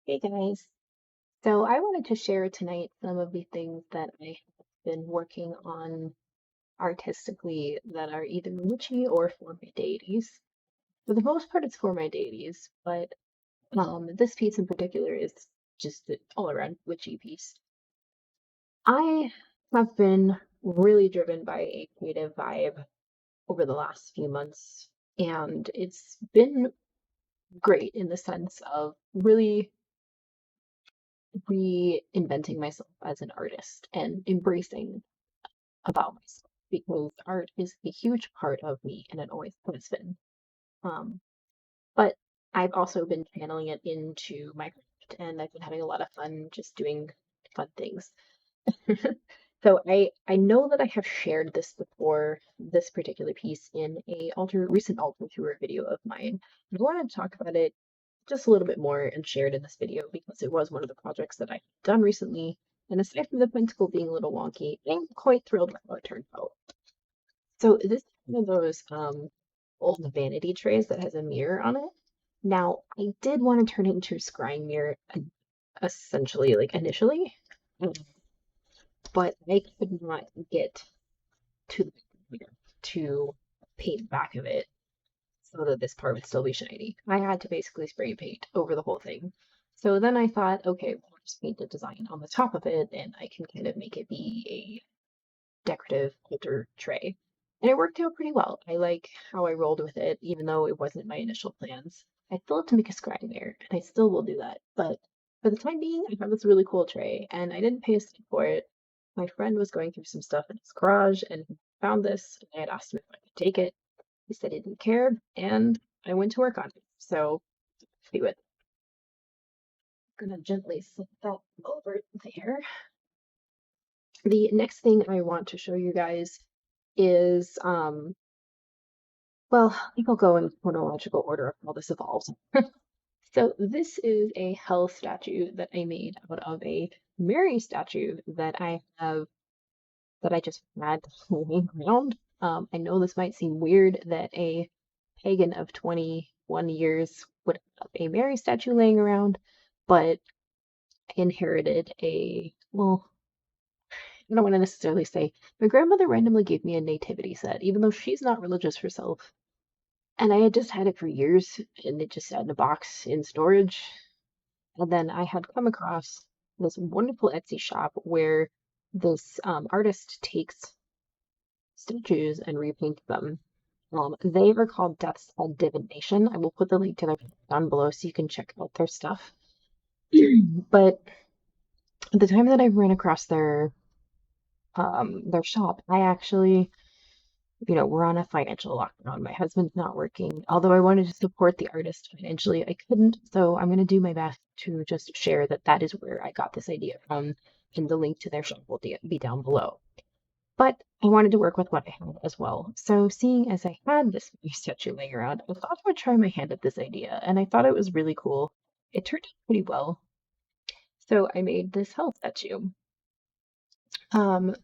Hey guys. So I wanted to share tonight some of the things that I have been working on artistically that are either witchy or for my deities. For the most part, it's for my deities, but this piece in particular is just the all around witchy piece. I have been really driven by a creative vibe over the last few months, and it's been great in the sense of really reinventing myself as an artist and embracing about myself because art is a huge part of me and it always has been. Um, but I've also been channeling it into my craft and I've been having a lot of fun just doing fun things. So I know that I have shared this before, this particular piece in a recent altar tour video of mine. I wanted to talk about it just a little bit more and share it in this video because it was one of the projects that I've done recently. And aside from the pentacle being a little wonky, I'm quite thrilled with how it turned out. So this is one of those old vanity trays that has a mirror on it. Now, I did want to turn it into a scrying mirror essentially, like initially, mm, but I could not get to the mirror to paint the back of it so that this part would still be shiny. I had to basically spray paint over the whole thing. So then I thought, okay, well, I'll just paint a design on the top of it and I can kind of make it be a decorative altar tray. And it worked out pretty well. I like how I rolled with it, even though it wasn't my initial plans. I still have to make a scrying there, and I still will do that. But for the time being, I have this really cool tray, and I didn't pay a cent for it. My friend was going through some stuff in his garage and he found this, and I had asked him if I could take it. He said he didn't care, and I went to work on it. So do it. I'm gonna gently slip that over there. The next thing I want to show you guys is well, I think I'll go in chronological order of how this evolves. So this is a hell statue that I made out of a Mary statue that I just had laying around. I know this might seem weird that a pagan of 21 years would have a Mary statue laying around, but I inherited well, I don't want to necessarily say my grandmother randomly gave me a nativity set, even though she's not religious herself. And I had just had it for years, and it just sat in a box in storage. And then I had come across this wonderful Etsy shop where this artist takes statues and repaints them. They are called Death's Head Divination. I will put the link to their down below so you can check out their stuff. But the time that I ran across their shop, I actually, we're on a financial lockdown. My husband's not working. Although I wanted to support the artist financially, I couldn't. So I'm going to do my best to just share that that is where I got this idea from, and the link to their shop will be down below. But I wanted to work with what I had as well. So seeing as I had this statue laying around, I thought I would try my hand at this idea, and I thought it was really cool. It turned out pretty well. So I made this hell statue. Um,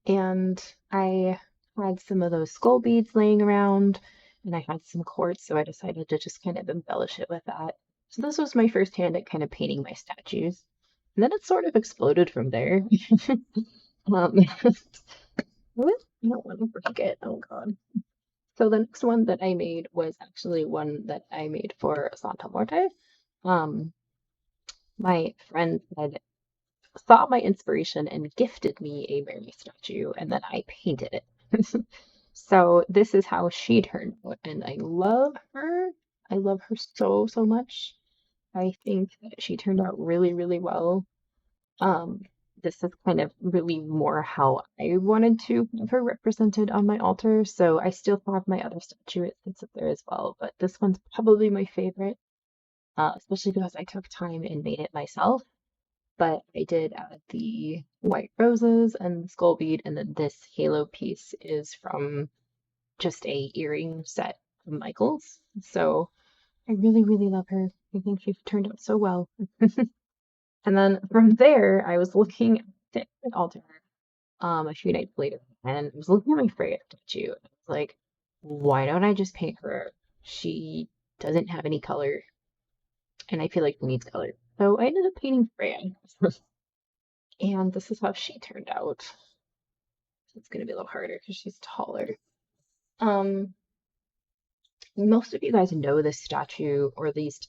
and I had some of those skull beads laying around, and I had some quartz, so I decided to just kind of embellish it with that. So this was my first hand at kind of painting my statues. And then it sort of exploded from there. I don't want to break it. Oh God. So the next one that I made was actually one that I made for Santa Morte. Um, my friend had saw my inspiration and gifted me a Mary statue, and then I painted it. So this is how she turned out, and I love her. I love her so, so much. I think that she turned out really, really well. Um, this is kind of really more how I wanted to have her represented on my altar. So I still have my other statue. It sits up there as well, but this one's probably my favorite, especially because I took time and made it myself. But I did add the white roses and the skull bead, and then this halo piece is from just a earring set from Michaels. So I really, really love her. I think she turned out so well. And then from there, I was looking at the altar a few nights later, and I was looking at my Freya statue. And I was like, why don't I just paint her? She doesn't have any color, and I feel like she needs color. So I ended up painting Freya, and this is how she turned out. It's going to be a little harder because she's taller. Um, Most of you guys know this statue or these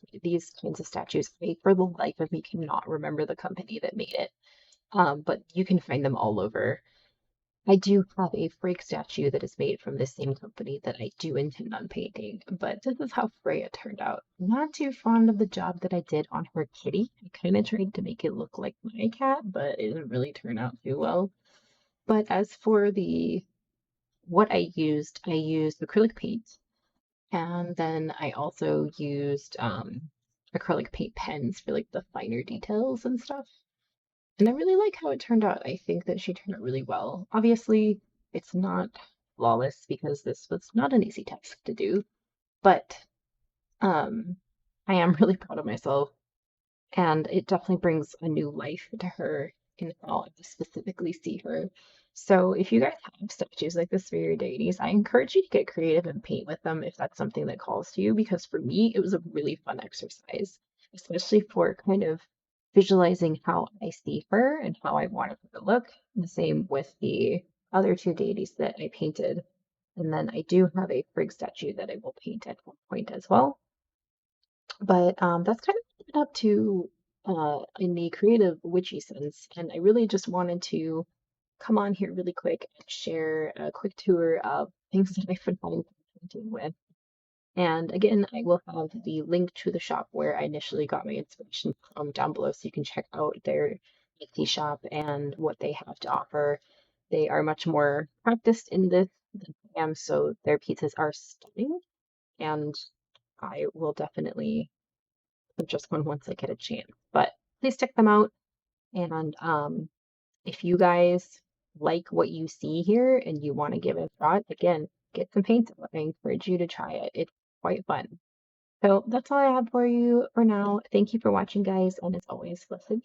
kinds of statues. I, for the life of me, cannot remember the company that made it. But you can find them all over. I do have a Frigg statue that is made from the same company that I do intend on painting, but this is how Freya turned out. Not too fond of the job that I did on her kitty. I kind of tried to make it look like my cat, but it didn't really turn out too well. But as for the what I used acrylic paint, and then I also used acrylic paint pens for like the finer details and stuff. And I really like how it turned out. I think that she turned out really well. Obviously, it's not flawless because this was not an easy task to do, but um, I am really proud of myself. And it definitely brings a new life to her in how I specifically see her. So if you guys have statues like this for your deities, I encourage you to get creative and paint with them if that's something that calls to you, because for me, it was a really fun exercise, especially for kind of visualizing how I see her and how I want her to look. The same with the other two deities that I painted. And then I do have a Frigg statue that I will paint at one point as well. But that's kind of it up to in the creative witchy sense. And I really just wanted to come on here really quick and share a quick tour of things that I've been having fun painting with. And again, I will have the link to the shop where I initially got my inspiration from down below, so you can check out their Etsy shop and what they have to offer. They are much more practiced in this than I am, so their pieces are stunning, and I will definitely just one once I get a chance. But please check them out. And if you guys like what you see here and you want to give it a shot, again, get some paints out. I encourage you to try it. It's quite fun. So that's all I have for you for now. Thank you for watching, guys. And as always, listen.